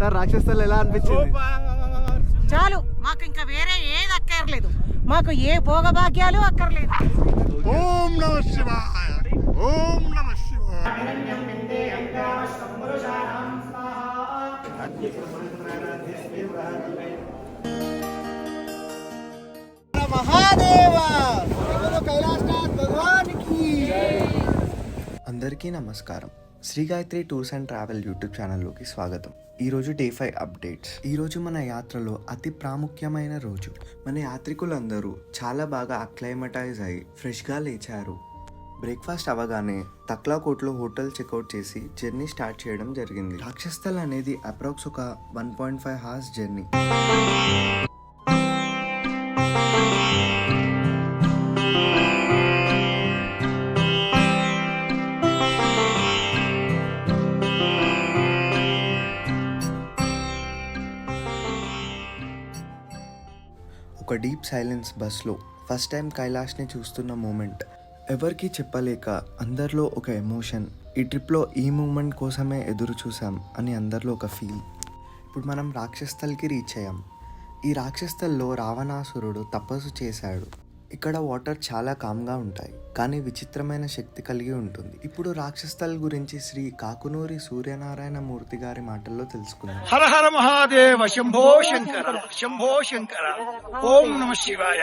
Sir రాక్షసులు ఎలా అనిపించింది? చాలు, మాకు ఇంకా వేరే ఏది అక్కర్లేదు, మాకు ఏ భోగభాగ్యాలు అక్కర్లేదు. ఓం నమ శివాయ, ఓం నమ శివాయ. అందరికీ నమస్కారం. Shri Gayatri tours and travel YouTube ఛానల్లోకి స్వాగతం. ఈరోజు డే 5 అప్డేట్స్. ఈరోజు మన యాత్రలో అతి ప్రాముఖ్యమైన రోజు. మన యాత్రికులందరూ చాలా బాగా అక్లైమటైజ్ అయ్యి ఫ్రెష్గా లేచారు. బ్రేక్ఫాస్ట్ అవ్వగానే తక్లాకోట్లో హోటల్ చెక్అవుట్ చేసి జర్నీ స్టార్ట్ చేయడం జరిగింది. రాక్షస్థల్ అనేది అప్రాక్స్ ఒక 1.5 hours జర్నీ. ఒక డీప్ సైలెన్స్ బస్లో ఫస్ట్ టైం కైలాష్ని చూస్తున్న మూమెంట్ ఎవరికి చెప్పలేక అందరిలో ఒక ఎమోషన్. ఈ ట్రిప్లో ఈ మూమెంట్ కోసమే ఎదురు చూసాం అని అందరిలో ఒక ఫీల్. ఇప్పుడు మనం రాక్షస్థల్కి రీచ్ అయ్యాం. ఈ రాక్షస్థల్లో రావణాసురుడు తపస్సు చేశాడు. ఇక్కడ వాటర్ చాలా కామ్గా ఉంటాయి, కానీ విచిత్రమైన శక్తి కలిగి ఉంటుంది. ఇప్పుడు రాక్షస్థల్ గురించి శ్రీ కాకునూరి సూర్యనారాయణ మూర్తి గారి మాటల్లో తెలుసుకుందాం. హర హర మహాదేవ, శంభో శంకర, శంభో శంకర, ఓం నమ శివాయ.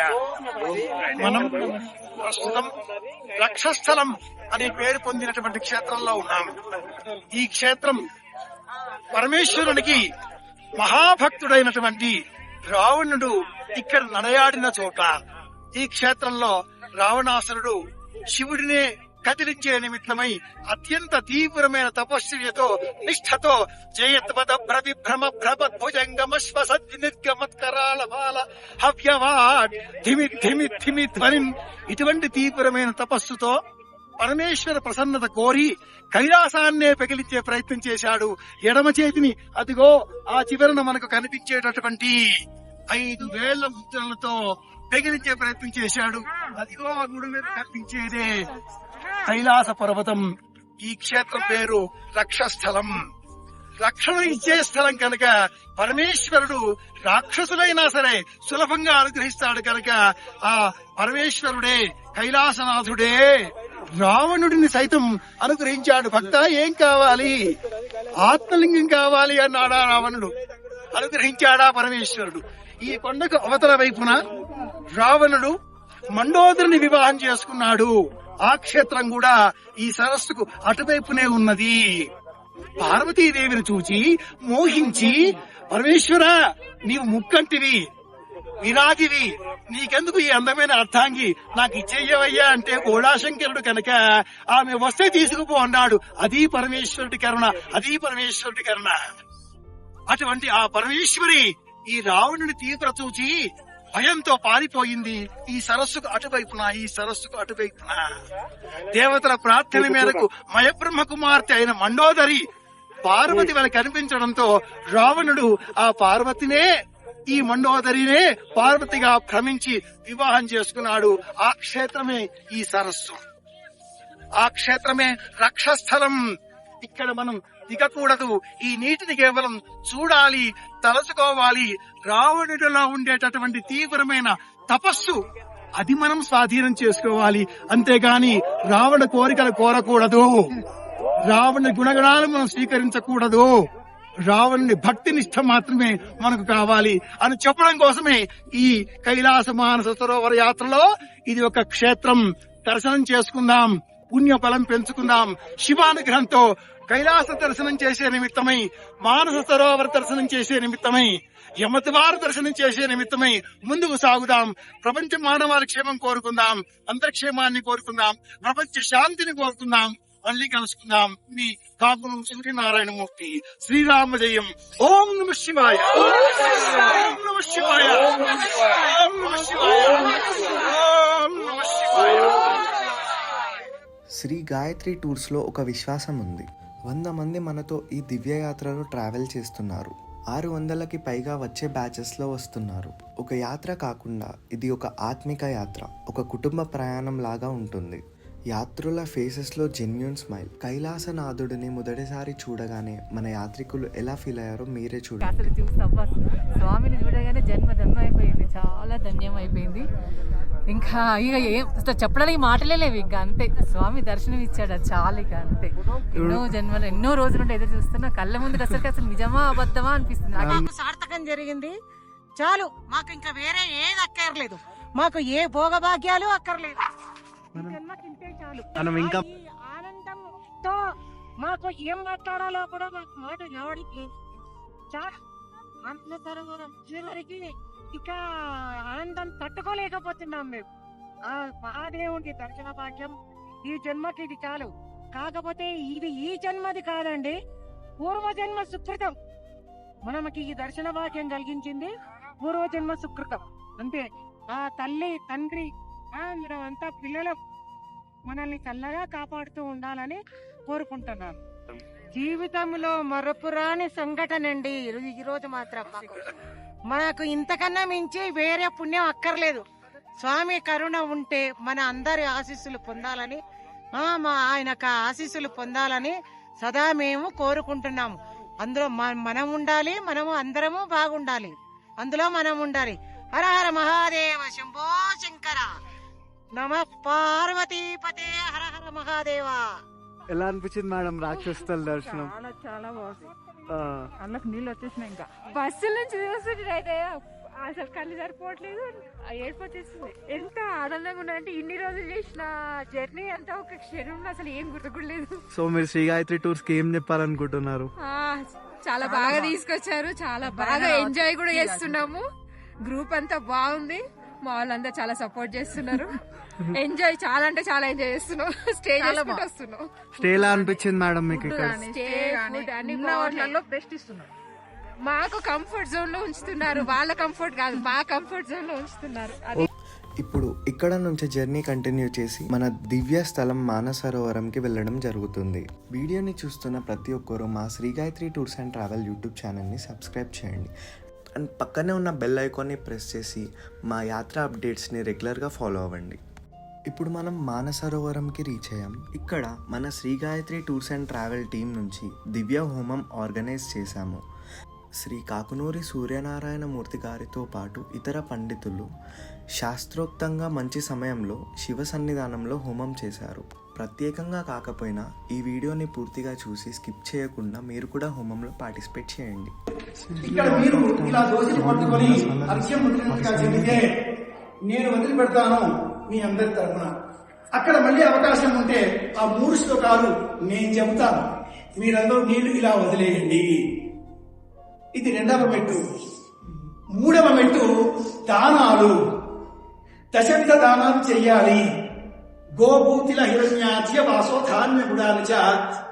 మనం ప్రస్తుతం రక్షస్థలం అనే పేరు పొందినటువంటి క్షేత్రంలో ఉన్నాం. ఈ క్షేత్రం పరమేశ్వరునికి మహాభక్తుడైనటువంటి రావణుడు ఇక్కడ నడయాడిన చోట. ఈ క్షేత్రంలో రావణాసురుడు శివుడినే కదిలించే నిమిత్తమై అత్యంత తీవ్రమైన తపస్సుతో నిష్ఠతో జయత్వద భ్రవిభ్రమ భ్రమద్భుజంగమశ్వసద్వినిర్గమత్కరాళ బాల హవ్యవాడ్ ధిమి ధిమి ధిమి ధ్వనిం ఇటువంటి తీవ్రమైన తపస్సుతో పరమేశ్వర ప్రసన్నత కోరి కైలాసాన్నే పెకిలించే ప్రయత్నం చేశాడు. ఎడమ చేతిని అదిగో ఆ చివరన మనకు కనిపించేటటువంటి 5 వేళ్ల ముద్రలతో పెగిలించే ప్రయత్నం చేశాడు. అదిగో ఆ గుడి మీద కనిపించేదే కైలాస పర్వతం. ఈ క్షేత్రం పేరు రక్షస్థలం. రక్షణ ఇచ్చే స్థలం కనుక పరమేశ్వరుడు రాక్షసులైనా సరే సులభంగా అనుగ్రహిస్తాడు కనుక ఆ పరమేశ్వరుడే కైలాసనాథుడే రావణుడిని సైతం అనుగ్రహించాడు. భక్త ఏం కావాలి? ఆత్మలింగం కావాలి అన్నాడా రావణుడు. అనుగ్రహించాడా పరమేశ్వరుడు. ఈ కొండకు అవతల వైపున రావణుడు మండోదరిని వివాహం చేసుకున్నాడు. ఆ క్షేత్రం కూడా ఈ సరస్సుకు అటువైపునే ఉన్నది. పార్వతీదేవిని చూచి మోహించి, పరమేశ్వర నీవు ముక్కంటివి, విరాగివి, నీకెందుకు ఈ అందమైన అర్థాంగి, నాకు ఇచ్చేయవయ్యా అంటే గోళాశంకరుడు కనుక ఆమె వస్తే తీసుకుపో అన్నాడు. అది పరమేశ్వరుడి కరుణ, అది పరమేశ్వరుడి కరుణ. అటువంటి ఆ పరమేశ్వరి ఈ రావణుని తీవ్ర చూచి భయంతో పారిపోయింది. ఈ సరస్సుకు అటువైపున, ఈ సరస్సుకు అటువైపున దేవతల ప్రార్థన మేరకు మయబ్రహ్మ కుమార్తె అయిన మండోదరి పార్వతి వల్ల కనిపించడంతో రావణుడు ఆ పార్వతినే, ఈ మండోదరినే పార్వతిగా భ్రమించి వివాహం చేసుకున్నాడు. ఆ క్షేత్రమే ఈ సరస్సు, ఆ క్షేత్రమే రక్షస్థలం. ఇక్కడ మనం దిగకూడదు. ఈ నీటిని కేవలం చూడాలి, తలచుకోవాలి. రావణుడిలో ఉండేటటువంటి తీవ్రమైన తపస్సు అది మనం స్వాధీనం చేసుకోవాలి. అంతేగాని రావణ కోరికలు కోరకూడదు, రావణ గుణగణాలు మనం స్వీకరించకూడదు. రావణుని భక్తి నిష్ఠ మాత్రమే మనకు కావాలి అని చెప్పడం కోసమే ఈ కైలాస మానస సరోవర యాత్రలో ఇది ఒక క్షేత్రం. దర్శనం చేసుకుందాం, పుణ్య ఫలం పెంచుకుందాం. శివానుగ్రహంతో కైలాస దర్శనం చేసే నిమిత్తమై, మానస సరోవర దర్శనం చేసే నిమిత్తమై, యమద్వార దర్శనం చేసే నిమిత్తమై ముందుకు సాగుదాం. ప్రపంచ మానవాళి క్షేమం కోరుకుందాం, అంతర్క్షేమాన్ని కోరుకుందాం, ప్రపంచ శాంతిని కోరుకుందాం. మళ్ళీ కలుసుకుందాం. మీ కాకును సూర్యనారాయణ మూర్తి. శ్రీరామ జయం. ఓం నమ శివాయ, ఓం నమ శివాయ, ఓం నమ శివాయ, ఓం నమ శివాయ. శ్రీ గాయత్రి టూర్స్లో ఒక విశ్వాసం ఉంది. 100 మంది మనతో ఈ దివ్యయాత్రలో ట్రావెల్ చేస్తున్నారు. 600కి పైగా వచ్చే బ్యాచెస్లో వస్తున్నారు. ఒక యాత్ర కాకుండా ఇది ఒక ఆత్మిక యాత్ర, ఒక కుటుంబ ప్రయాణం లాగా ఉంటుంది. యాత్రుల ఫేసెస్లో జెన్యూన్ స్మైల్. కైలాసనాథుడిని మొదటిసారి చూడగానే మన యాత్రికులు ఎలా ఫీల్ అయ్యారో మీరే చూడండి. అసలు చూస్తావా, స్వామిని చూడగానే జన్మ అయిపోయింది, చాలా ధన్యం అయిపోయింది. ఇంకా ఇక ఏం చెప్పడానికి మాటలే లేవు, ఇంకా అంతే. స్వామి దర్శనం ఇచ్చాడు, అది చాలు, ఇక అంతే. ఎన్నో రోజులు ఉంటే ఎదురు చూస్తున్నా, కళ్ళ ముందు అసలు నిజమా అబద్ధమా అనిపిస్తుంది. మాకు సార్థకం జరిగింది, చాలు. మాకు ఇంకా వేరే ఏది అక్కర్లేదు, మాకు ఏ భోగభాగ్యాలు అక్కర్లేదు. ఈ జన్మకి ఇంతే చాలు. ఈ ఆనందంతో మాకు ఏం మాట్లాడాలో కూడా మాకు మాట రావడానికి చాలా అంత సరోవరం చివరికి ఇక ఆనందం తట్టుకోలేకపోతున్నాం మేము. ఆ మహాదేవుడి దర్శన భాగ్యం ఈ జన్మకి ఇది చాలు. కాకపోతే ఇది ఈ జన్మది కాదండి, పూర్వజన్మ సుకృతం. మనకి ఈ దర్శన భాగ్యం కలిగించింది పూర్వజన్మ సుకృతం, అంతే. ఆ తల్లి తండ్రి మనమంతా పిల్లలు మనల్ని చల్లగా కాపాడుతూ ఉండాలని కోరుకుంటున్నాను. జీవితంలో మరపురాని సంఘటన అండి ఈరోజు మాత్రం. మనకు ఇంతకన్నా మించి వేరే పుణ్యం అక్కర్లేదు. స్వామి కరుణ ఉంటే మన అందరి ఆశీస్సులు పొందాలని, ఆయనకు ఆశీస్సులు పొందాలని సదా మేము కోరుకుంటున్నాము. అందులో మనం ఉండాలి, మనము అందరము బాగుండాలి, అందులో మనం ఉండాలి. హర హర మహాదేవ శంభో శంకర, నమ పార్వతీపతే, హర హర మహాదేవ. ఎలా అనిపించింది మేడం రాక్షసుల దర్శనం? చాలా చాలా బాగుంది. అన్నకు నీళ్ళు వచ్చేసినాయి. ఇంకా బస్సుల నుంచి చూస్తుంటే అయితే అసలు కళ్ళు సరిపోవట్లేదు, ఏడుపు వచ్చేస్తుంది. ఎంత ఆనందంగా ఉన్నదంటే ఇన్ని రోజులు చేసిన జర్నీ అంతా ఒక క్షణంలో అసలు ఏం గుర్తుకులేదు. సో మీరు శ్రీ గాయత్రి టూర్స్ కి ఏం చెప్పాలనుకుంటున్నారు? చాలా బాగా తీసుకొచ్చారు, చాలా బాగా ఎంజాయ్ కూడా చేస్తున్నాము. గ్రూప్ అంతా బాగుంది, మా వాళ్ళంతా చాలా సపోర్ట్ చేస్తున్నారు. ఎంజాయ్ చాలా అంటే చాలా ఎంజాయ్ చేస్తున్నాం. స్టే చేసుకుంటూ వస్తున్నాం. స్టే ఎలా అనిపించింది మేడం మీకు? బెస్ట్ ఇస్తున్నారు. మాకు కంఫర్ట్ జోన్ లో ఉంచుతున్నారు, వాళ్ళ కంఫర్ట్ కాదు, మా కంఫర్ట్ జోన్ లో ఉంచుతున్నారు. ఇప్పుడు ఇక్కడ నుంచి జర్నీ కంటిన్యూ చేసి మన దివ్య స్థలం మానసరోవరంకి వెళ్ళడం జరుగుతుంది. వీడియోని చూస్తున్న ప్రతి ఒక్కరూ మా Shri Gayatri tours and travel YouTube ఛానల్ని సబ్స్క్రైబ్ చేయండి అండ్ పక్కనే ఉన్న బెల్ ఐకాన్ని ప్రెస్ చేసి మా యాత్ర అప్డేట్స్ని రెగ్యులర్గా ఫాలో అవ్వండి. ఇప్పుడు మనం మానసరోవరంకి రీచ్ అయ్యాం. ఇక్కడ మన Shri Gayatri tours and travel team నుంచి దివ్య హోమం ఆర్గనైజ్ చేశాము. శ్రీ కాకునూరి సూర్యనారాయణ మూర్తి గారితో పాటు ఇతర పండితులు శాస్త్రోక్తంగా మంచి సమయంలో శివ సన్నిధానంలో హోమం చేశారు. ప్రత్యేకంగా కాకపోయినా ఈ వీడియోని పూర్తిగా చూసి స్కిప్ చేయకుండా మీరు కూడా హోమంలో పార్టిసిపేట్ చేయండి. ఇక్కడ మీరు ఇలా దోషిని పట్టుకొని అర్ఘ్యం ముద్రించగా చెబితే నేను వదిలిపెడతాను మీ అందరి తరఫున. అక్కడ మళ్ళీ అవకాశం ఉంటే ఆ 3 శ్లోకాలు నేను చెబుతాను, మీరందరూ నీళ్లు ఇలా వదిలేయండి. ఇది 2వ మెట్టు. 3వ మెట్టు దానాలు, దశవిధ దానాలు చెయ్యాలి. గోభూతిల హిరణ్యాధ్య వాసో ధాన్య గుడానిచ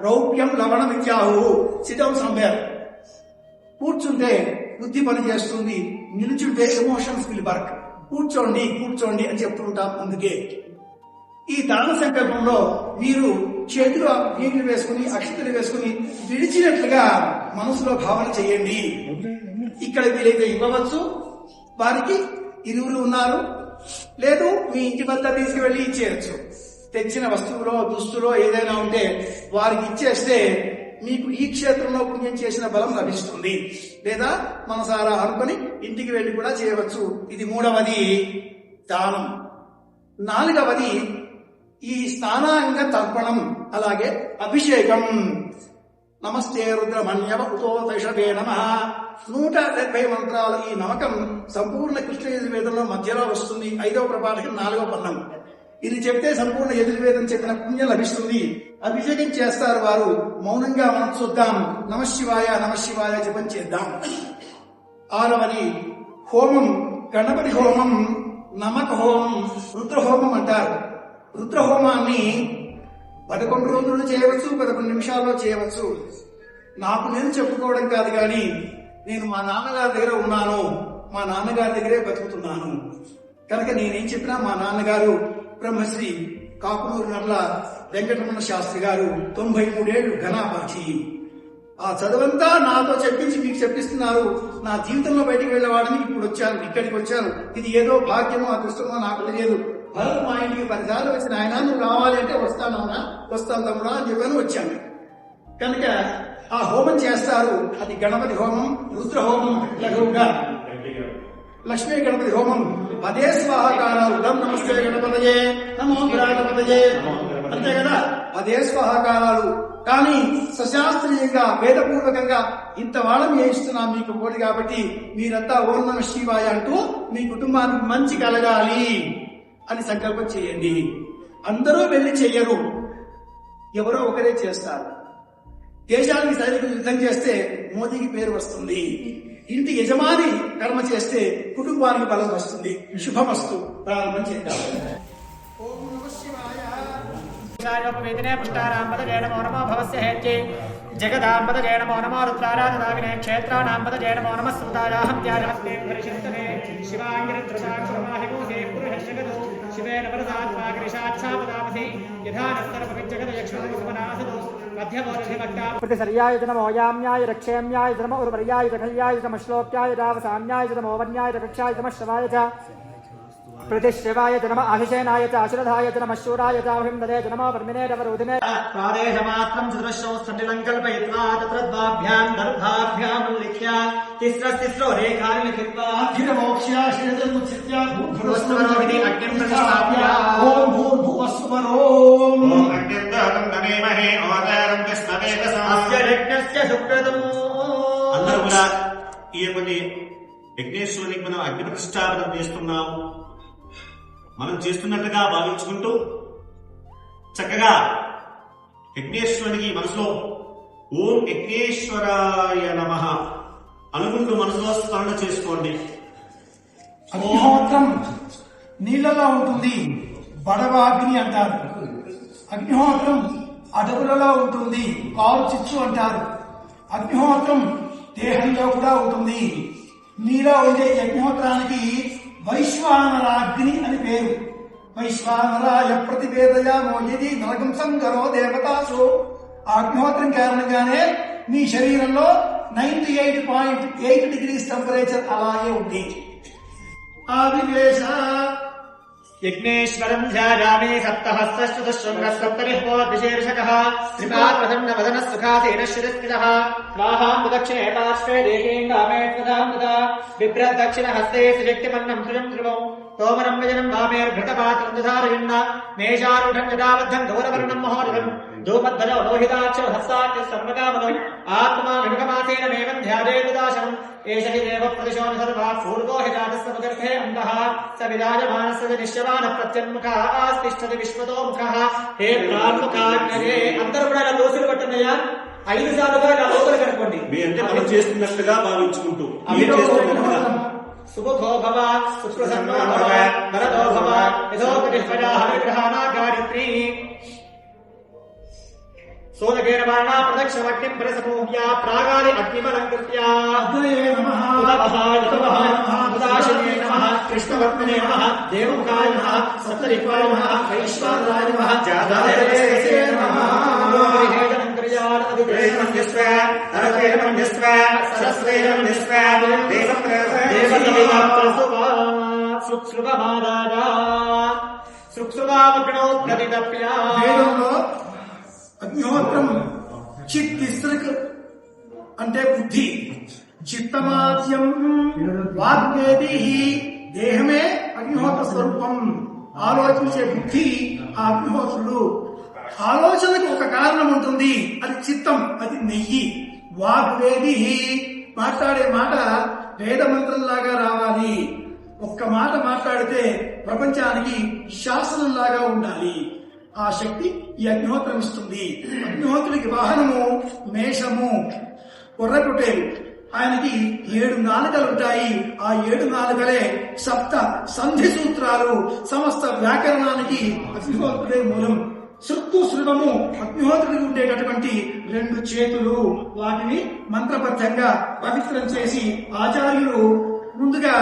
రౌప్యం లవణమిత్యాహు సిద్ధం సంభేర్. కూర్చుంటే బుద్ధి పని చేస్తుంది, నిలుచుంటే ఎమోషన్స్ విల్ వర్క్. కూర్చోండి కూర్చోండి అని చెప్తుంటాం. అందుకే ఈ దాన సంకల్పంలో మీరు చేతిలో నీళ్లు వేసుకుని అక్షతలు వేసుకుని విడిచినట్లుగా మనసులో భావన చేయండి. ఇక్కడ వీలైతే ఇవ్వవచ్చు, వారికి 2 ఉన్నారు, లేదు మీ ఇంటి వద్ద తీసుకువెళ్ళి ఇచ్చేయచ్చు. తెచ్చిన వస్తువులో దుస్తులో ఏదైనా ఉంటే వారికి ఇచ్చేస్తే మీకు ఈ క్షేత్రంలో పుణ్యం చేసిన బలం లభిస్తుంది. లేదా మనసారా అనుకుని ఇంటికి వెళ్లి కూడా చేయవచ్చు. ఇది 3వది దానం. 4వది ఈ స్నానాంగ తర్పణం, అలాగే అభిషేకం. నమస్తే రుద్రమన్యవ ఉతో వైషభే నమః. 170 మంత్రాల ఈ నమకం సంపూర్ణ కృష్ణ యజుర్వేదంలో మధ్యలో వస్తుంది. 5వ ప్రపాఠకం 4వ పన్నం. ఇది చెప్తే సంపూర్ణ యజుర్వేదం చెప్పిన పుణ్యం లభిస్తుంది. అభిషేకం చేస్తారు వారు. మౌనంగా మనం చూద్దాం. నమశివాయ నమశివాయ జపం చేద్దాం. 6వది హోమం, గణపతి హోమం, నమక హోమం, రుద్రహోమం అంటారు. రుద్రహోమాన్ని 11 రోజులు చేయవచ్చు, 11 నిమిషాల్లో చేయవచ్చు. నాకు నేను చెప్పుకోవడం కాదు, కానీ నేను మా నాన్నగారి దగ్గర ఉన్నాను, మా నాన్నగారి దగ్గరే బతుకుతున్నాను కనుక నేనేం చెప్పినా మా నాన్నగారు బ్రహ్మశ్రీ కాకునూరు నర్ల వెంకటరమణ శాస్త్రి గారు 93 ఏళ్లు ఘనాపాఠి. ఆ చదువంతా నాతో చెప్పించి మీకు చెప్పిస్తున్నారు. నా జీవితంలో బయటికి వెళ్ళేవాడిని ఇప్పుడు వచ్చాను, ఇక్కడికి వచ్చాను. ఇది ఏదో భాగ్యమో అదృష్టమో నాకు తెలియదు. భరత్ మా ఇంటికి 10 సార్లు వచ్చిన ఆయన నువ్వు రావాలి అంటే వస్తానన్నా, వస్తాను తమ్ముడా అని చెప్పని వచ్చాను. కనుక ఆ హోమం చేస్తారు. అది గణపతి హోమం, రుద్ర హోమం లఘువుగా, లక్ష్మీ గణపతి హోమం 10 స్వాహాకారాలు. దం నమస్తే గణపతయే, నమో గణపతయే, అంతే కదా 10 స్వాహాకారాలు. కానీ సశాస్త్రీయంగా వేదపూర్వకంగా ఇంత వాళ్ళని చేయిస్తున్నాం మీకు పోటీ కాబట్టి మీరంతా ఓం నమః శివాయ అంటూ మీ కుటుంబానికి మంచి కలగాలి అని సంకల్పం చేయండి. అందరూ వెళ్ళి చెయ్యరు, ఎవరో ఒకరే చేస్తారు. దేశానికి సైనికులు యుద్ధం చేస్తే మోదీకి పేరు వస్తుంది. ఇంటి యజమాని కర్మ చేస్తే కుటుంబానికి బలం వస్తుంది. శుభమస్తు. ప్రారంభం చేద్దాం. ఓం నమః శివాయ. జగదాంబదే నమో నమో రుద్రారాధనావినే క్షేత్రానాంబదే నమో నమః సుతాయాహం త్యాజమస్తే పరిశుద్ధనే శివాంగిరద్రసాక్షమాహిమోదే పురుషజగదో శివేన వరదాత్మాగ్రిషాచ్ఛాపదామసి యథానస్తరపవిజ్జగదయక్షణోపనాసదో మధ్యమోర్ధిమగ్నా ప్రతిసర్యాయ నమో యామ్యాయ రక్షేమ్యాయ నమో ఉర్వర్యాయ కల్యాయ నమః శ్లోక్యాయ రావసామ్యాయ నమో వన్యాయ రక్షాయ నమః శ్రవాయ చ प्रतिश्रवाय नमः आशिषेनाय च अशुरधाय च नमः शूराय च हिमदे च नमः वर्मिने रवरुधिने प्रादेशमात्रं चतुर्श्रो सटिलं कल्पयित्वा तत्र द्वाभ्यां दर्भाभ्यां उल्लिख्य तिस्रो रेखान् लिखित्वा अखिलमोक्ष्या श्रीजन्मुच्चित्या भूर्भुवस्वरोमिति अग्निं प्रतिष्ठाप्य ओम भूर्भुवस्वरोम अग्निं दानं दमेमहे ओदारं कृष्णवेदसा अस्य यज्ञस्य सुकृतम् అందరూ కూడా ఈ కొన్ని యజ్ఞేశ్వరునికి మనం అగ్ని ప్రతిష్టాపనం చేస్తున్నాం. మనం చేస్తున్నట్టుగా భావించుకుంటూ చక్కగా యజ్ఞేశ్వరునికి మనసులో ఓం యజ్ఞేశ్వరాయ నమః అనుకుంటూ మనసులో స్మరణ చేసుకోండి. అగ్నిహోత్రం నీళ్లలో ఉంటుంది, బడవాగ్ని అంటారు. అగ్నిహోత్రం అడవులలో ఉంటుంది, కాలు చిచ్చు అంటారు. అగ్నిహోత్రం దేహంలో కూడా ఉంటుంది. మీలో ఉండే అగ్నిహోత్రానికి వైశ్వానరాగ్ని అని పేరు. వైశ్వానరాయ ప్రతివేదయామో యది నరకం సంగరో దేవతాసు. ఆ అగ్నిహోత్రం కారణంగానే మీ శరీరంలో 98.8 డిగ్రీస్ టెంపరేచర్ అలాగే ఉంది. ఆవివేశ यज्ञेश्वरं ध्यायामि सप्तहस्तश्चतुश्शृङ्गः सप्तरिह्वोद्विशीर्षकः त्रिपादवदनः सुखासेन शिरस्थितः स्वाहाम्बुदक्षिणे पार्श्वे देहेङ्गामे त्वदाम्बुदा बिभ्रद्दक्षिणहस्ते सुशक्तिमन्नं त्रिजं ध्रुवौ तोमरं वजनं वामेर्घृतपात्रं दधारयन्न मेषारूढं यदाबद्धं गौरवर्णं महोदरं धूपध्वजौ लोहिताक्षो हस्ताख्यः सर्वकामनौ आत्मानुगमासेन मेवं ध्यायेतदाशनम् एष हि देवप्रतिशो सर्वा पूर्वो हि जातस्य मुखर्थे अन्तः स विराजमानस्य निश्चवानः प्रत्यन्मुखः आस्तिष्ठति विश्वतो मुखः हे प्रान्मुखाग्नये అందరూ కూడా ఇలా దోసులు పట్టున్నాయా 5 సార్లుగా ఇలా లోపల కనుకోండి. మీ అంటే మనం చేస్తున్నట్టుగా భావించుకుంటూ మీరు చేస్తున్నట్టుగా సుఖో భవ సుప్రసన్నో భవ వరదో భవ యథోపతిష్ఠయాః విగ్రహానాగారిత్రీ सोलकेन वर्णा प्रदक्षिणमग्निं परिसमूह्य प्रागारि अग्निमलङ्कृत्य अग्नये नमः उदाशिने नमः कृष्णवर्त्मने नमः देवमुखाय नमः सप्तरिह्वाय नमः वैश्वानराय नमः जाताय नमः అగ్నిహోత్రం చిత్తిస్రక్ అంటే బుద్ధి, చిత్తమాద్యం వాగ్వేది దేహమే అగ్నిహోత్ర స్వరూపం. ఆలోచించే బుద్ధి ఆ అగ్నిహోత్రుడు. ఆలోచనకు ఒక కారణం ఉంటుంది, అది చిత్తం, అది నెయ్యి. వాగ్వేది మాట్లాడే మాట వేద మంత్రంలాగా రావాలి. ఒక్క మాట మాట్లాడితే ప్రపంచానికి శాసనంలాగా ఉండాలి. ఆ శక్తి ఈ అగ్నిహోత్రం ఇస్తుంది. అగ్నిహోత్రుడికి వాహనము మేషము, కొర్రకుటేలు. ఆయనకి 7 నాలుకలుంటాయి. ఆ 7 నాలుకలే సప్త సంధి సూత్రాలు. సమస్త వ్యాకరణానికి అగ్నిహోత్రుడే మూలం. శృక్కు శృవము అగ్నిహోత్రుడికి ఉండేటటువంటి 2 చేతులు. వాటిని మంత్రబద్ధంగా పవిత్రం చేసి ఆచార్యులు ముందుగా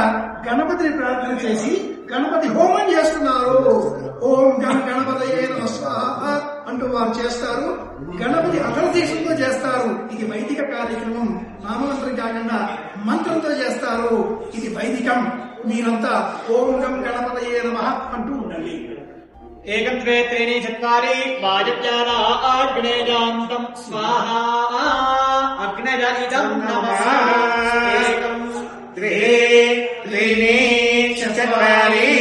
గణపతిని ప్రార్థన చేసి గణపతి హోమం చేస్తున్నారు. ఓం గణపతయే నమః స్వాహ అంటూ వారు చేస్తారు. గణపతి అగరదీశంతో చేస్తారు. ఇది వైదిక కార్యక్రమం. నామమంత్రం కాకుండా మంత్రంతో చేస్తారు. ఇది వైదికం. మీరంతా ఓం గణపతయే నమః అంటూ ఉండండి. एकं द्वे त्रीणि चत्वारि वायव्याना अग्नेयान्तं स्वाहा अग्नय इदं नमः एकं द्वे त्रीणि चत्वारि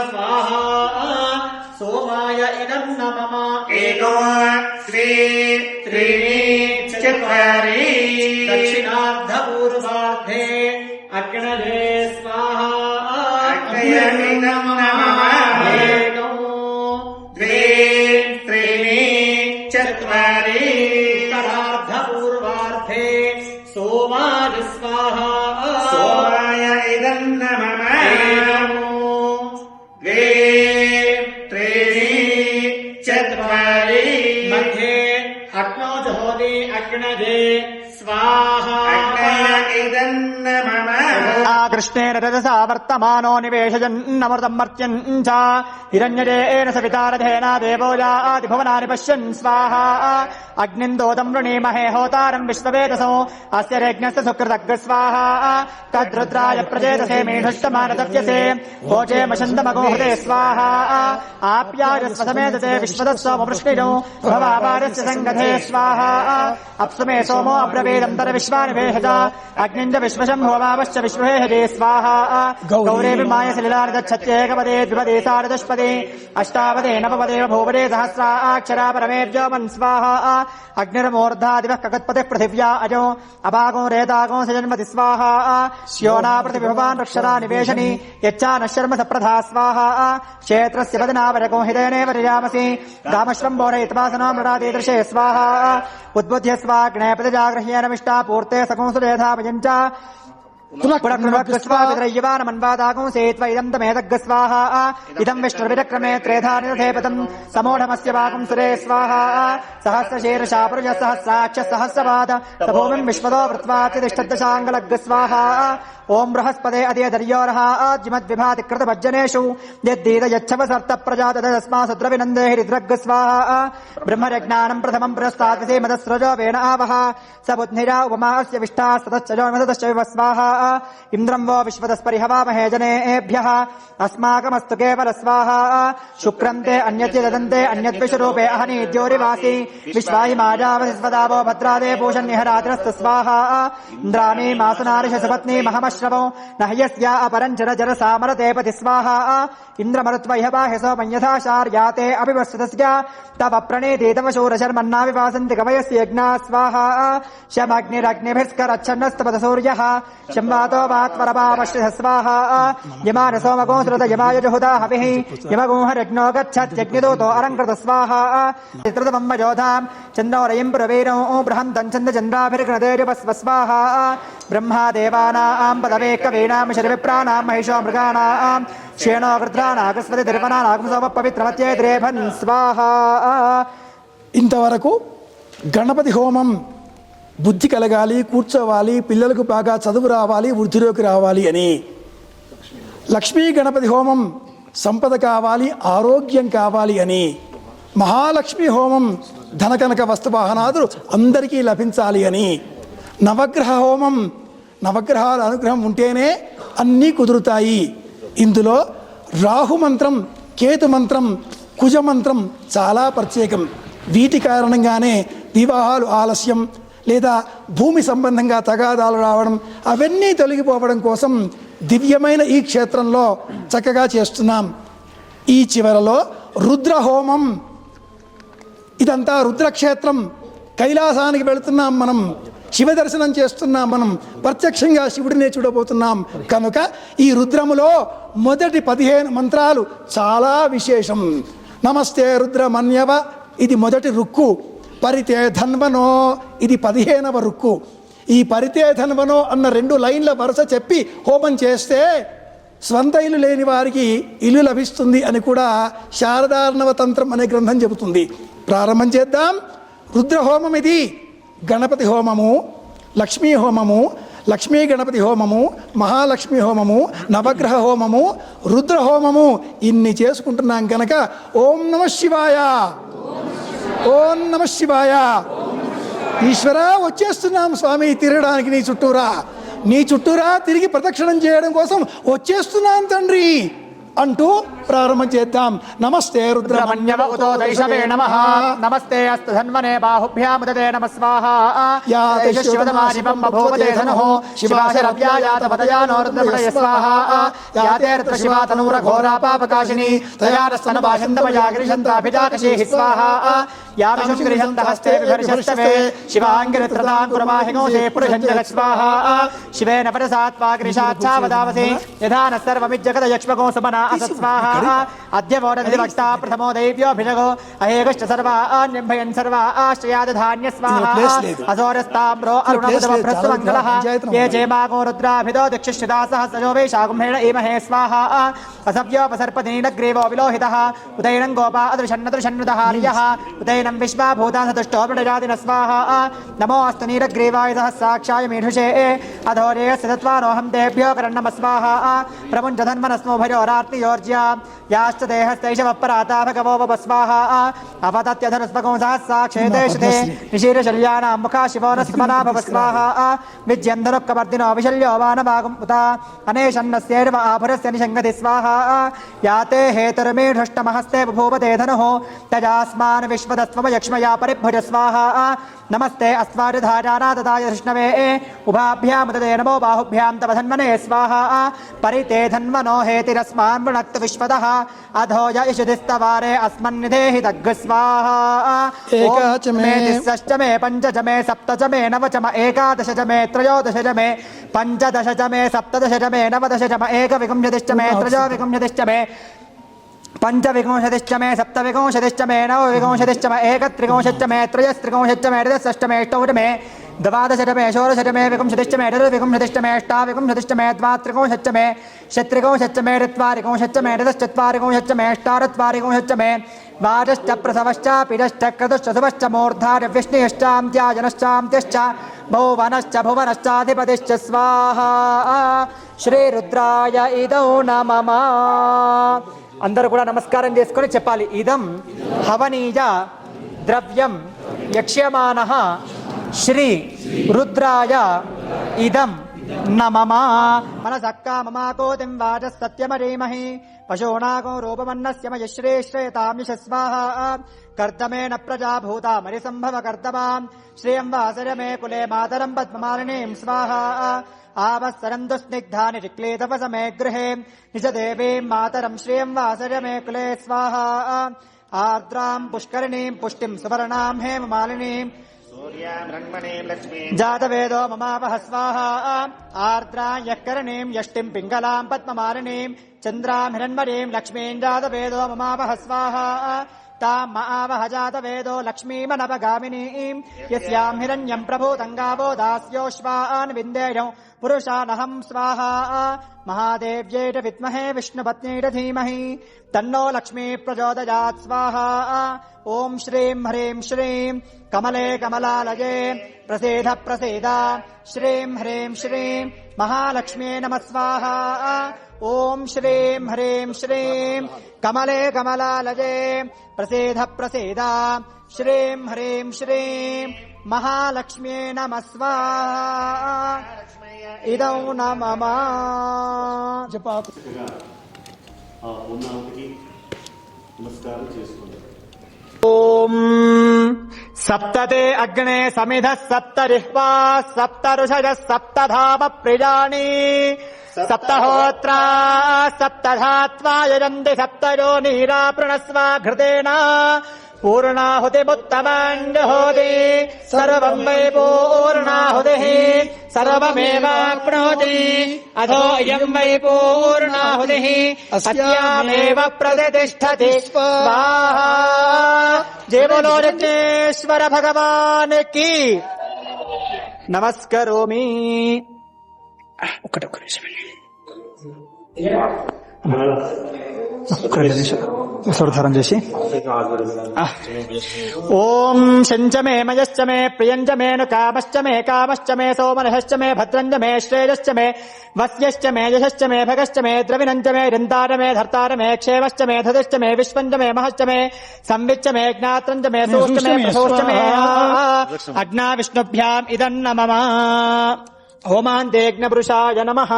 स्वाहा सोमाय इदं नमः एकं द्वे त्रीणि चत्वारि दक्षिणार्धपूर्वार्धे अग्नये स्वाहा एकं द्वे त्रीणि चत्वारि उत्तरार्धपूर्वार्धे सोमाय स्वाहा सोमाय इदं नमः एकं द्वे त्रीणि चत्वारि मध्ये अग्नौ जहोति अग्नये स्वाहा इदं नमः कृष्णेन रजसा वर्तमानो निवेशयन्नमृतं मर्त्यन् च हिरण्यजेन सवितारथेन देवो याति भुवनानि पश्यन् स्वाहा अग्निन्दोतं वृणीमहे होतारं विश्ववेदसो अस्य यज्ञस्य सुकृतग् स्वाहा तद्रुद्राय प्रचेतसे मेढुष्टमानतप्यसे भोजेमशन्दमगोहृते स्वाहा आप्यायस्वसमेतते विश्वदस्सोमवृष्णिजो भवापारस्य सङ्गते स्वाहा अप्सुमे सोमो अब्रवीदन्तर विश्वानिवेश अग्निञ्च विश्वशम्भुवमावश्च विश्वहेहजे स्वाहा गौरेवि मायसलिलानि दच्छत्येकपदे द्विपदे सार्धदशपदे अष्टापदे नवपदे भूपदे सहस्राक्षरा परमेर्जोमन् स्वाहा अग्निर्मूर्धादिवः कगत्पतिः पृथिव्या अजो अभागो रेदागो सजन्मति स्वाहा श्योना पृथिविभवान् रक्षरा निवेशनि यच्चा नश्यर्म सप्रधा स्वाहा क्षेत्रस्य वदनावरगो हितेनेव रिजामसि गामश्वम्बोरयित्वासनो मृडादीदृशे स्वाहा उद्बुद्ध्य स्वाग्ने प्रतिजागृह्येन मिष्टा पूर्ते सकुंसुरेधापयञ्च स्वादागुंसेत्व इदं तमेदग् स्वाहा इदं विष्णुर्विरक्रमे त्रेधा निदधेपदं समोढमस्य वाकुं सुरे स्वाहा सहस्रशीर्षा पुरुष सहस्राक्ष सहस्रपाद भूमिं विश्वतो वृत्वातिष्ठद्दशाङ्गलग् स्वाहा ओं बृहस्पते अधियधर्योरः जिमद्विभाति कृतभज्जनेषु यद्दीद यच्छवसर्त प्रजात तस्मासुद्रविनन्दे हरिद्रग् स्वाहा ब्रह्मयज्ञानं प्रथमं पुरस्ताद्विसे मदस्रजो वेन आवह स बुद्धिरा उपमा अस्य विष्टास्ततश्चयो मदतश्च स्वाहा इन्द्रं वो विश्वतस्परिहवामहे जनेभ्यः अस्माकमस्तु केवल स्वाहा शुक्रं ते अन्यस्य ददन्ते अन्यद्विषरूपे अहनीद्योरिवासि विश्वाहि माजावसिस्वदावो भद्रादे पूषन्निहरातिरस्तु स्वाहा इन्द्राणी मासुनारिष सुपत्नी महमश्रवो नह्यस्या अपरञ्चर जरसामरतेपति स्वाहा इन्द्रमरुत्वह्यवाह्यसो मन्यथाशार्याते अभिवस्तुतस्य तव प्रणीति तव शूरशर्मन्नाविवासन्ति कवयस्य यज्ञा स्वाहा शमग्निरग्निभिस्करच्छन्नस्तपदसूर्यः शम्वातो वात्वरपावश्रिः स्वाहा यमान सोमगो श्रुत यमाय जुहुदा हविः यमगोहरज्ञो गच्छत्यग्निदूतो अलङ्कृत स्वाहा चित्रतमं योधां चन्द्रौरयं पुरवीरो बृहन्तं चन्द्रचन्द्राभिर्गणतेजपस्व स्वाहा ब्रह्मा देवानां पदवे कवीनां शर्विप्राणां महिषो मृगाणां क्षेणो वृद्धानागस्पति तिरुवनानागं सोम पवित्रमत्ये द्रेभन् स्वाहा ఇంతవరకు గణపతి హోమం బుద్ధి కలగాలి, కూర్చోవాలి, పిల్లలకు బాగా చదువు రావాలి, వృద్ధిలోకి రావాలి అని. లక్ష్మీ గణపతి హోమం సంపద కావాలి, ఆరోగ్యం కావాలి అని. మహాలక్ష్మి హోమం ధనకనక వస్తువాహనాదులు అందరికీ లభించాలి అని. నవగ్రహ హోమం నవగ్రహాల అనుగ్రహం ఉంటేనే అన్నీ కుదురుతాయి. ఇందులో రాహు మంత్రం, కేతు మంత్రం, కుజ మంత్రం చాలా ప్రత్యేకం. వీటి కారణంగానే వివాహాలు ఆలస్యం లేదా భూమి సంబంధంగా తగాదాలు రావడం అవన్నీ తొలగిపోవడం కోసం దివ్యమైన ఈ క్షేత్రంలో చక్కగా చేస్తున్నాం. ఈ చివరలో రుద్రహోమం, ఇదంతా రుద్రక్షేత్రం, కైలాసానికి వెళుతున్నాం మనం, శివ దర్శనం చేస్తున్నాం మనం, ప్రత్యక్షంగా శివుడినే చూడబోతున్నాం. కనుక ఈ రుద్రములో మొదటి 15 మంత్రాలు చాలా విశేషం. నమస్తే రుద్రమన్యవ ఇది మొదటి రుక్కు. పరితే ధన్వనో ఇది 15వ రుక్కు. ఈ పరితే ధన్వనో అన్న 2 లైన్ల వరుస చెప్పి హోమం చేస్తే స్వంత ఇల్లు లేని వారికి ఇల్లు లభిస్తుంది అని కూడా శారదార్ణవ తంత్రం అనే గ్రంథం చెబుతుంది. ప్రారంభం చేద్దాం. రుద్రహోమం ఇది. గణపతి హోమము, లక్ష్మీ హోమము, లక్ష్మీ గణపతి హోమము, మహాలక్ష్మి హోమము, నవగ్రహ హోమము, రుద్ర హోమము ఇన్ని చేసుకుంటున్నాం కనుక ఓం నమ శివాయ, ఓం నమ శివాయ. ఈశ్వర వచ్చేస్తున్నాం స్వామి తిరగడానికి నీ చుట్టూరా తిరిగి ప్రదక్షిణం చేయడం కోసం వచ్చేస్తున్నాం తండ్రి అంటూ ప్రారంభం చేద్దాం. నమస్తే రుద్రమన్యవ ఉతో దైషవే నమః. నమస్తే అస్తు ధన్వనే బాహుభ్యాముదతే నమః స్వాహా. యా శివదమాశివం బభూవతే ధనుః శివాశరవ్యాయాతపదయానో రుద్రమణయ స్వాహా. యాతే రుద్ర శివా తనూర ఘోరా పాపకాశిని తయారస్తన భాషంతమయా గృహంతాభిజాకశేహి స్వాహా. యా విషం గృహంత హస్తే విభర్షస్తవే శివాంగిరత్రతాం కుర్మాహిగోషే పురుషం జగత్ స్వాహా. శివేన పరసాత్వా గృషాచ్ఛావదావసి యథా న సర్వమిజ్జగత యక్ష్మగో సుమనా అసత్ స్వాహా. అద్య వోడది వక్తా ప్రథమో దైవ్యోభిషగో అహేగశ్చ సర్వా నింభయన్ సర్వా ఆశ్రయాదధాన్య స్వాహా. అసోరస్తామ్రో అరుణముదవ భ్రస్సుమంగళః ఏ జయమాగో రుద్రాభిదో దిక్షిష్యుదా సహస్రజో వైశాగుంభేణ ఈమహే స్వాహా. అసవ్యోపసర్పదీనగ్రీవో విలోహితః ఉదయనం గోపా అదృషన్నదృషన్నదహార్యః ఉదయనం విశ్వాభూతాసతుష్టో మృడజాతిన స్వాహా. నమోऽस्तु నీరగ్రీవాయ సహస్రాక్షాయ మీఢుషే అధోరే సదత్వానోహం దేభ్యో కరణమ స్వాహా. ప్రముంచధన్మనస్మో భయోరార్తియోర్జ్య యాశ్చ దేహస్తైషవపరాతా భగవో వప స్వాహా. అపతత్యధనుస్మకం సహస్రాక్షేతేషుతే నిశీరశల్యానాం ముఖా శివో న స్మనా భవ స్వాహా. విజ్యంధనుక్కవర్దినో విశల్యో వానభాగం ఉత అనేషన్నస్యేర్వ ఆభురస్య నిషంగతి స్వాహా. యాతే హేతుర్మీఢుష్టమహస్తే బభూవతే ధనుః తజాస్మాన్ విశ్వదస్త్వమయక్ష్మయా పరిభుజ స్వాహా. నమస్తే అస్వారిధారానాదాయ ధృష్ణవే ఉభాభ్యాముదతే నమో బాహుభ్యాం తవ ధన్వనే స్వాహా. పరితే ధన్వనో హేతిరస్మాన్ వృణక్తు విశ్వదః అధోయ ఇషుదిస్తవారే అస్మన్నిధేహి దగ్గు స్వాహా. ఏకాచ మే షష్ఠ మే పంచ చ మే సప్త చ మే నవ చ మ ఏకాదశ చ మే త్రయోదశ చ మే పంచదశ చ మే సప్తదశ చ మే నవదశ చ మ ఏకవింశతిశ్చ మే త్రయోవింశతిశ్చ మే పంచవింశతిశ్చ మే సప్తవింశతిశ్చ మే నవవింశతిశ్చ మే ఏకత్రివింశతిశ్చ మే త్రయస్త్రివింశతిశ్చ మే చతుస్షష్ట మే అష్టౌ మే ద్వాదశ మే షోడశ మే వింశతిశ్చ మే చతుర్వింశతిశ్చ మే అష్టావింశతిశ్చ మే ద్వాత్రివింశతిశ్చ మే షట్త్రివింశతిశ్చ మే చత్వారివింశతిశ్చ మే చతుశ్చత్వారివింశతిశ్చ మే అష్టాచత్వారివింశతిశ్చ మే వాజశ్చ ప్రసవశ్చ పిడశ్చ క్రతుశ్చ శుభశ్చ మూర్ధార్యవిష్ణుయశ్చాంత్యాజనశ్చాంత్యశ్చ భువనశ్చ భువనశ్చాధిపతిశ్చ స్వాహా. శ్రీరుద్రాయ ఇదౌ నమః. అందరూ కూడా నమస్కారం చేసుకొని చెప్పాలి. ఇదం హవనీయ ద్రవ్యం యక్ష్యమానః శ్రీ రుద్రాయ ఇదం నమః. మనసక్కా మమాకోతిం వాచః సత్యమరీమహి పశూనాగో రూపమన్నస్య మయశ్రేష్ఠయతాం యశస్వాహా. కర్దమేన ప్రజా భూతా మరిసంభవ కర్దమాం శ్రియం వాసర మే కులే మాతరం పద్మమాలినీం స్వాహా. ఆవస్సరంతు స్నిగ్ధాని రిక్లీతపస మే గృహే నిజ దేవీం మాతరం శ్రియం వాసర మే కులే స్వాహా. ఆర్ద్రాం పుష్కరిణీం పుష్టిం సువర్ణాం హేమమాలినీం జాతవేదో మమావహ స్వాహా. ఆర్ద్రాం యఃకరణీం యష్టిం పింగళాం పద్మమాలినీం చంద్రాం హిరణ్మయీం లక్ష్మీం జాతవేదో మమావహ స్వాహా. తాం మఆవహ జాతవేదో లక్ష్మీమనవగామినీం యస్యాం హిరణ్యం ప్రభూతం గావో దాస్యోశ్వాన్ విందేయం పురుషానహం స్వాహా. మహాదేవ్యై చ విద్మహే విష్ణుపత్న్యై చ ధీమహి తన్నో లక్ష్మీ ప్రచోదయాత్ స్వాహా. ఓం శ్రీం హ్రీం శ్రీం కమలే కమలాలయే ప్రసీద ప్రసీద శ్రీం హ్రీం శ్రీం మహాలక్ష్మ్యై నమః స్వాహా. ఓం శ్రీం హ్రీం శ్రీం కమలే కమలాలయే ప్రసీద ప్రసీద శ్రీం హ్రీం శ్రీం మహాలక్ష్మ్యై నమః స్వాహా. ఇదౌ నమః. జపాకు ఆ పూర్ణాహుతికి నమస్కారం చేసుకోండి. ఓం సప్తతే అగ్నే సమిధ సప్తరిహ్వా సప్తఋషయ సప్తధామ ప్రియాణి సప్తహోత్రా సప్తధాత్వా యజంతి సప్తయో నీరాపృణస్వ ఘృతేన పూర్ణాహుతిముత్తమాంజహోతి సర్వం వై పూర్ణాహుతిః సర్వమేవాప్నోతి అథో ఇయం వై పూర్ణాహుతిః అస్యామేవ ప్రతిష్ఠతి స్వాహా. జయ బోలో యజ్ఞేశ్వర భగవాన్ కి. నమస్కరోమి. ఒక్క నిమిషం స్వరధారం చేసి ఓం శంచ మే మయశ్చ మే ప్రియంచ మే ను కామశ్చ మే సోమనశ్చ మే భద్రంచ మే శ్రేయశ్చ మే వస్యశ్చ మే యశశ్చ మే భగశ్చ మే ద్రవిణంచ మే రింతార మే ధర్తార మే క్షేమశ్చ మే ధృతిశ్చ మే విశ్వంచ మే మహశ్చ మే సంవిచ్చ మే జ్ఞాత్రంచ మే సూశ్చ మే ప్రసూశ్చ మే అగ్నా విష్ణుభ్యాం ఇదం నమః. హోమాంతేగ్నపురుషాయ నమః.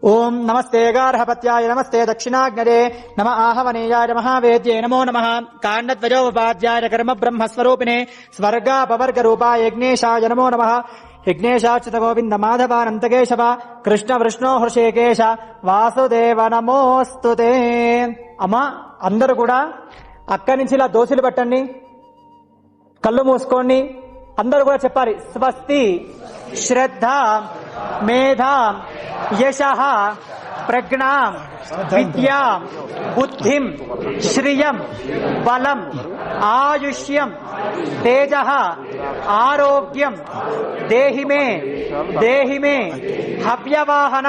ఓం నమస్తే గార్హపత్యాయ నమస్తే దక్షిణాగ్నరే నమ ఆహవనీయాయ మహావేద్యే నమో నమః కాండద్వయోపాధ్యాయ కర్మ బ్రహ్మస్వరూపిణే స్వర్గాపవర్గ రూపాయ యజ్ఞేశాయ నమో నమః యజ్ఞేశాచ్యుత గోవింద మాధవానంతకేశవ కృష్ణ వృష్ణో హృషికేశ వాసుదేవ నమోస్తుతే. అమ్మా అందరూ కూడా అక్కడి నుంచి ఇలా దోశలు పెట్టండి, కళ్ళు మూసుకోండి. అందరూ కూడా చెప్పాలి, స్వస్తి శ్రద్ధ మేధా యశః ప్రజ్ఞాం విద్యాం బుద్ధిం శ్రియం బలం ఆయుష్యం తేజః ఆరోగ్యం దేహి మే హవ్యవాహన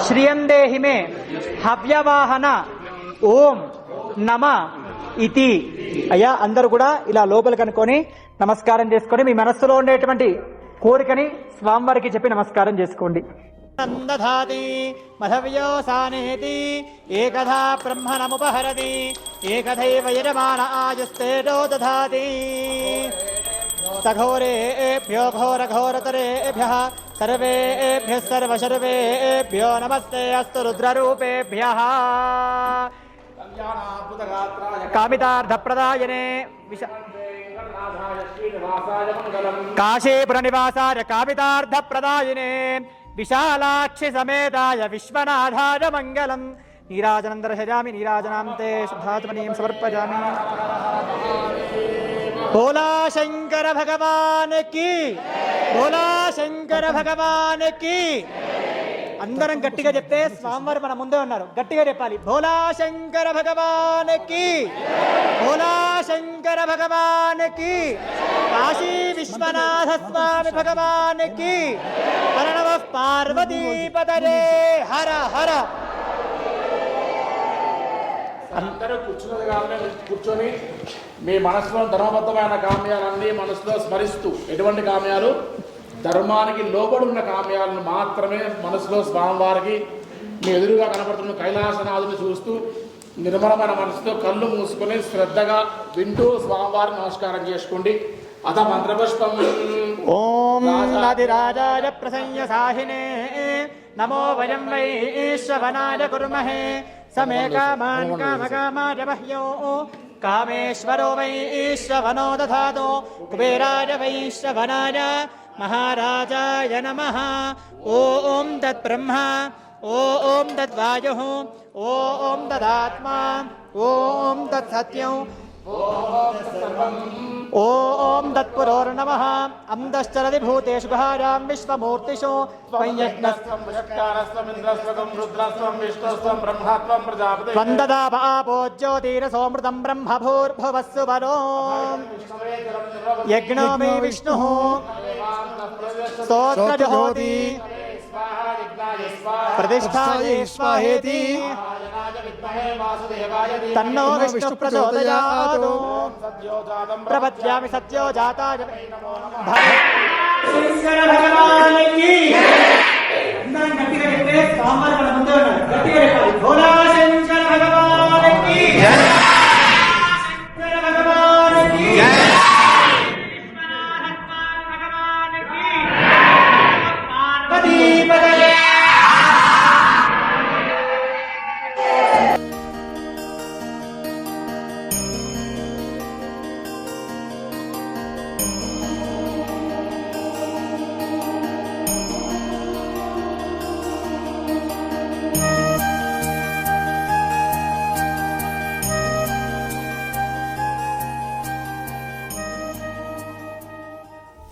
శ్రియం దేహి మే హవ్యవాహన ఓం నమ ఇతి. అయ్యా అందరూ కూడా ఇలా లోపలికి అనుకొని నమస్కారం చేసుకొని మీ మనస్సులో ఉండేటువంటి కోరికని స్వామివారికి చెప్పి నమస్కారం చేసుకోండి. నందధాతి మధవ్యోసానేతి ఏకధా బ్రహ్మణముపహరతి ఏకథైవ యజమాన ఆయుస్తేజో దధాతి. సఘోరేభ్యో ఘోరఘోరతరేభ్యః సర్వేభ్యః సర్వసర్వేభ్యో నమస్తే అస్తు రుద్రరూపేభ్యః. కామితార్థప్రదాయనే కాశీపుర నివాసాయ కామితార్థప్రదాయినే విశాలాక్షి సమేతాయ విశ్వనాథాయ మంగళం. నీరాజనం దర్శయామి నీరాజనాంతే శుద్ధాత్మనీం సమర్పయామి. భోలా శంకర భగవాన్ కి, భోలా శంకర భగవాన్ కి. అందరం గట్టిగా చెప్తే స్వామివారు మన ముందే ఉన్నారు, గట్టిగా చెప్పాలి. భోలా శంకర భగవాన్ కి, భోలా శంకర భగవాన్ కి, కాశీ విశ్వనాథ స్వామి భగవాన్ కి. హర నమః పార్వతీపతయే హర హర. అందరూ కూర్చొని మీ మనసులో ధర్మబద్ధమైన కామ్యాలన్నీ మనసులో స్మరిస్తూ, ఎటువంటి కామ్యాలు? ధర్మానికి లోబడి ఉన్న కామ్యాలను మాత్రమే మనసులో స్వామివారికి మీ ఎదురుగా కనపడుతున్న కైలాసనాథుని చూస్తూ నిర్మలమైన మనసుతో కళ్ళు మూసుకొని శ్రద్ధగా వింటూ స్వామివారిని నమస్కారం చేసుకోండి. అథ మంత్రపుష్పం. ఓం ఆదిరాజాయ ప్రసన్న సాహినే నమో వయం వై శ్రవణాయ కుర్మహే సమే కామాన్ కామకామాయ మహ్యో కామేశ్వరో వై శ్రవణో దధాతు కుబేరాయ వై శ్రవణాయ మహారాజాయ నమః. ఓం తద్బ్రహ్మ ఓం తద్వాయుః ఓం తదాత్మా ఓం తత్సత్యం ఓం తత్పురోర్నమః. అంధశ్చరతి భూతేషు గుహాయాం విశ్వమూర్తిషు వందదాపో జ్యోతిరసోమృతం బ్రహ్మభూర్భువస్సు వరో యజ్ఞో మే విష్ణుః స్తోత్రజహోతి ప్రతిష్ఠాయే స్వాహేతి తన్నో విష్ణు ప్రచోదయాత్. ప్రపద్యామి సత్యో జాతాయ శంకర భగవానికి. గట్టిగా చెప్తే స్వామివారు మన ముందే ఉన్నారు, గట్టిగా చెప్పాలి. భోలా శంకర భగవానికి, శంకర భగవానికి, పార్వతీపతయే.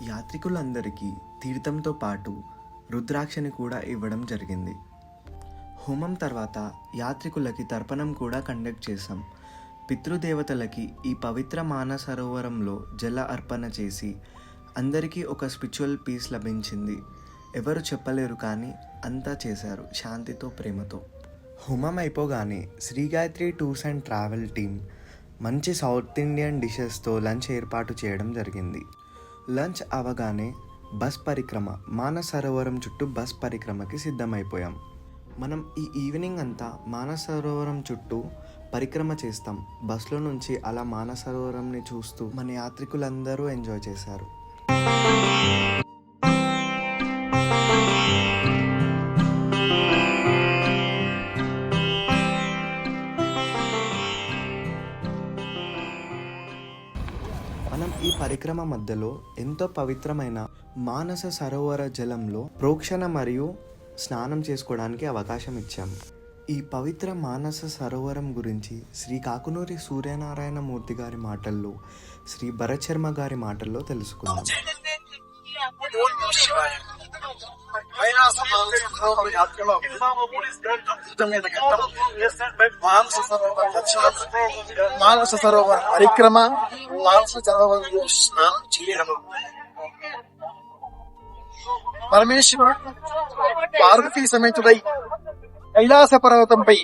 యాత్రికులందరికీ తీర్థంతో పాటు రుద్రాక్షని కూడా ఇవ్వడం జరిగింది. హోమం తర్వాత యాత్రికులకి తర్పణం కూడా కండక్ట్ చేశాం. పితృదేవతలకి ఈ పవిత్ర మానసరోవరంలో జల అర్పణ చేసి అందరికీ ఒక స్పిరిచువల్ పీస్ లభించింది. ఎవరు చెప్పలేరు కానీ అంతా చేశారు శాంతితో ప్రేమతో. హోమం అయిపోగానే Shri Gayatri tours and travel team మంచి సౌత్ ఇండియన్ డిషెస్తో లంచ్ ఏర్పాటు చేయడం జరిగింది. లంచ్ అవగానే బస్ పరిక్రమ, మానస సరోవరం చుట్టూ బస్ పరిక్రమకి సిద్ధమైపోయాం. మనం ఈ ఈవినింగ్ అంతా మానస సరోవరం చుట్టూ పరిక్రమ చేస్తాం. బస్లో నుంచి అలా మానస సరోవరంని చూస్తూ మన యాత్రికులందరూ ఎంజాయ్ చేశారు. మనం ఈ పరిక్రమ మధ్యలో ఎంతో పవిత్రమైన మానస సరోవర జలంలో ప్రోక్షణ మరియు స్నానం చేసుకోవడానికి అవకాశం ఇచ్చాము. ఈ పవిత్ర మానస సరోవరం గురించి శ్రీ కాకునూరి సూర్యనారాయణ మూర్తి గారి మాటల్లో, శ్రీ భరత్ శర్మ గారి మాటల్లో తెలుసుకుందాం. మానస సరోవర పరిక్రమ, మానస సరోవరంలో స్నానం చేయడం. పరమేశ్వరుడు పార్వతీ సమేతుడై కైలాస పర్వతంపై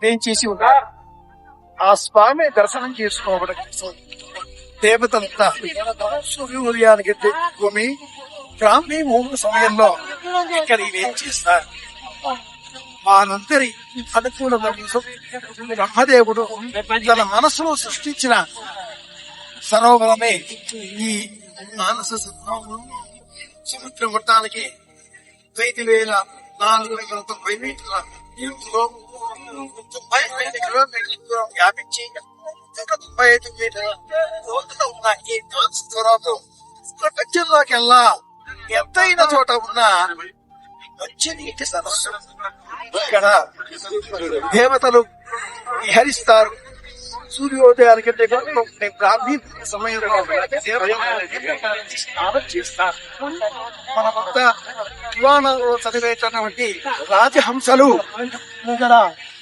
వేంచేసి ఉన్నాడు. ఆ స్వామి దర్శనం చేసుకోవడం కోసం దేవతలంతా సూర్యోదయానికి భూమి బ్రాహ్మీ ముహూర్త సమయంలో ఇక్కడికి వేంచేస్తారు. వారందరి అనుకూలంగా బ్రహ్మదేవుడు తన మనసులో సృష్టించిన సరోవరమే ఈ మానస సరోవరం. సముద్ర మొత్తానికి 5,490 మీటర్ల ఎత్తులో 95 కిలోమీటర్ల వ్యాపించి 95 మీటర్ల లోతులో ఉన్న ఈ మానస సరోవరం ప్రపంచంలోకెల్లా ఎత్తైన చోట ఉన్న మంచి నీటి సరస్సు. ఇక్కడ దేవతలు విహరిస్తారు. సూర్యోదయానికి బ్రాహ్మీ సమయంలో స్నానం చేస్తారు. మనమంతా పురాణంలో చదివేటటువంటి రాజహంసలు ఇక్కడ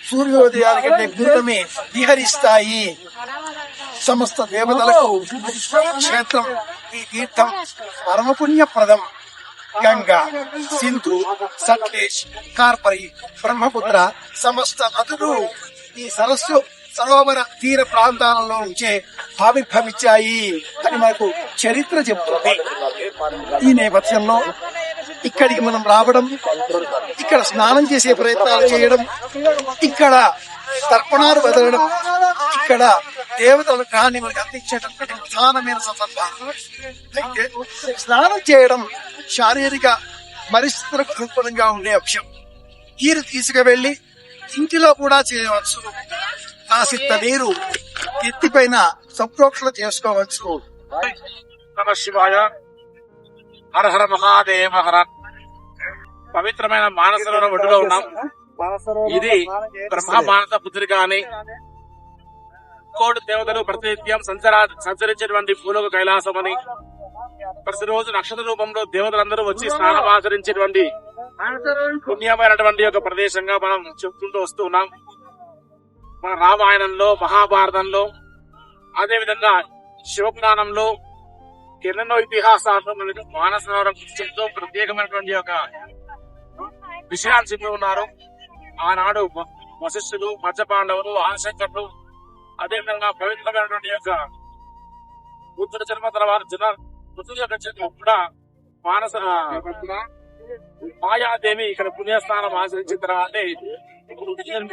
సూర్యోదయానికి పూర్వమే విహరిస్తాయి. సమస్త దేవతలకు క్షేత్రం ఈ తీర్థం పరమపుణ్యప్రదం. గంగా, సింధు, సట్లేజ్, కార్పరి, బ్రహ్మపుత్ర సమస్త నదులు ఈ సరస్సు సరోవర తీర ప్రాంతాలలో నుంచే ఆవిర్భవించాయి అని మనకు చరిత్ర చెబుతుంది. ఈ నేపథ్యంలో ఇక్కడికి మనం రావడం, ఇక్కడ స్నానం చేసే ప్రయత్నాలు చేయడం, ఇక్కడ తర్పణాలు వదలడం, ఇక్కడ దేవతలు కానీ మనకి అందించేటటువంటి ప్రధానమైన సందర్భం. అయితే స్నానం చేయడం శారీరక పరిస్థితులకు అనుకూలంగా ఉండే అంశం. నీరు తీసుకువెళ్లి ఇంటిలో కూడా చేయవచ్చు. కాసిత్త నీరు ఎత్తిపైన సంప్రోక్షణ చేసుకోవచ్చు. నమ శివాయ, హర హర మహాదేవ హర. పవిత్రమైన మానసరోవరం ఒడ్డులో ఉన్నాం. ఇది బ్రహ్మ మానస పుత్రిక అని కోటి దేవతలు ప్రతినిత్యం సంచరించేటువంటి భూలోక కైలాసం అని, ప్రతిరోజు నక్షత్ర రూపంలో దేవతలందరూ వచ్చి స్నానం ఆచరించేటువంటి పుణ్యమైనటువంటి ఒక ప్రదేశంగా మనం చెప్పుకుంటూ వస్తూ ఉన్నాం. మన రామాయణంలో, మహాభారతంలో, అదే విధంగా శివపురాణంలో ఎన్నెన్నో ఇతిహాసాలు మనకు మానసరోవరం ఎంతో ప్రత్యేకమైనటువంటి ఒక విషయాలు చెప్పి ఉన్నారు. ఆనాడు వశిష్ఠులు, మత్స్యపాండవులు, ఆశంకరులు, అదేవిధంగా పవిత్రమైనటువంటి యొక్క బుద్ధుడి జన్మ తర్వాత బుద్ధుడి యొక్క జన్మ కూడా మానస మాయాదేవి ఇక్కడ పుణ్యస్థానం ఆచరించిన తర్వాత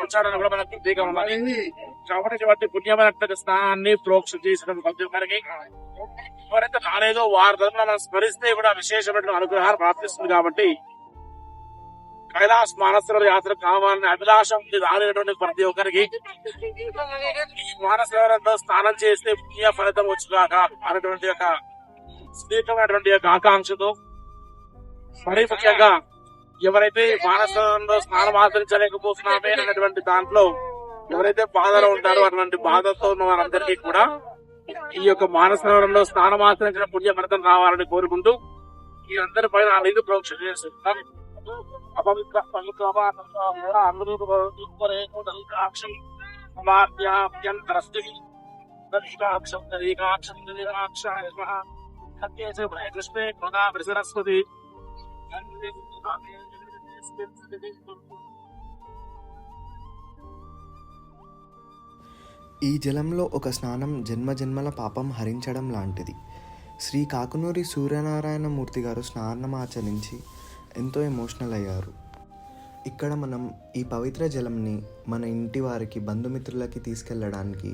వచ్చాడని కూడా మనకు ప్రత్యేకం ఉన్నది. కాబట్టి పుణ్యమైనటువంటి స్నానాన్ని ప్రోక్ష చేసిన ప్రతి ఒక్కరికి ఎవరైతే కాలేదో వారి తరఫున మనం స్మరిస్తే కూడా విశేషమైన అనుగ్రహాలు ప్రాప్తిస్తుంది. కాబట్టి కైలాస్ మానసరోవర యాత్ర కావాలని అభిలాషం రాలేటువంటి ప్రతి ఒక్కరికి ఈ మానసరోవరంలో స్నానం చేస్తే పుణ్య ఫలితం వచ్చుగాక అనేటువంటి యొక్క సుదీర్ఘమైనటువంటి యొక్క ఆకాంక్షతో, మరీ ముఖ్యంగా ఎవరైతే మానసరోవరంలో స్నానం ఆచరించలేకపోతున్నామే అనేటువంటి దాంట్లో ఎవరైతే బాధలో ఉంటారో అటువంటి బాధతో ఉన్న వారందరికీ కూడా ఈ యొక్క మానసరోవరంలో స్నానం ఆచరించిన పుణ్య ఫలితం రావాలని కోరుకుంటూ ఈ అందరి పైన అనేది ప్రోక్షణ చేస్తున్నాం. అపవిత్ర ఈ జలంలో ఒక స్నానం జన్మజన్మల పాపం హరించడం లాంటిది. శ్రీ కాకునూరి సూర్యనారాయణ మూర్తి గారు స్నానం ఆచరించి ఎంతో ఎమోషనల్ అయ్యారు. ఇక్కడ మనం ఈ పవిత్ర జలంని మన ఇంటి వారికి, బంధుమిత్రులకి తీసుకెళ్ళడానికి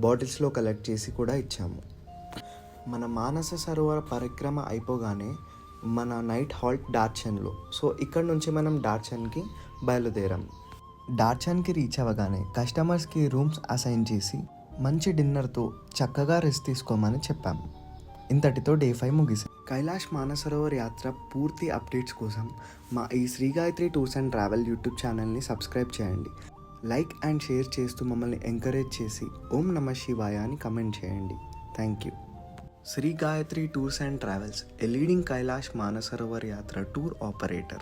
బాటిల్స్లో కలెక్ట్ చేసి కూడా ఇచ్చాము. మన మానస సరోవర పరిక్రమ అయిపోగానే మన నైట్ హాల్ట్ డార్చన్లో. సో ఇక్కడ నుంచి మనం డార్చన్కి బయలుదేరాం. డార్చన్కి రీచ్ అవ్వగానే కస్టమర్స్కి రూమ్స్ అసైన్ చేసి మంచి డిన్నర్తో చక్కగా రెస్ట్ తీసుకోమని చెప్పాం. ఇంతటితో డే 5 ముగిసింది. కైలాష్ మానసరోవర్ యాత్ర పూర్తి అప్డేట్స్ కోసం మా ఈ Shri Gayatri tours and travel YouTube ఛానల్ని సబ్స్క్రైబ్ చేయండి. లైక్ అండ్ షేర్ చేస్తూ మమ్మల్ని ఎంకరేజ్ చేసి ఓం నమః శివాయ అని కమెంట్ చేయండి. Thank you. Shri Gayatri tours and travels, a leading Kailash Manasarovar Yatra tour operator.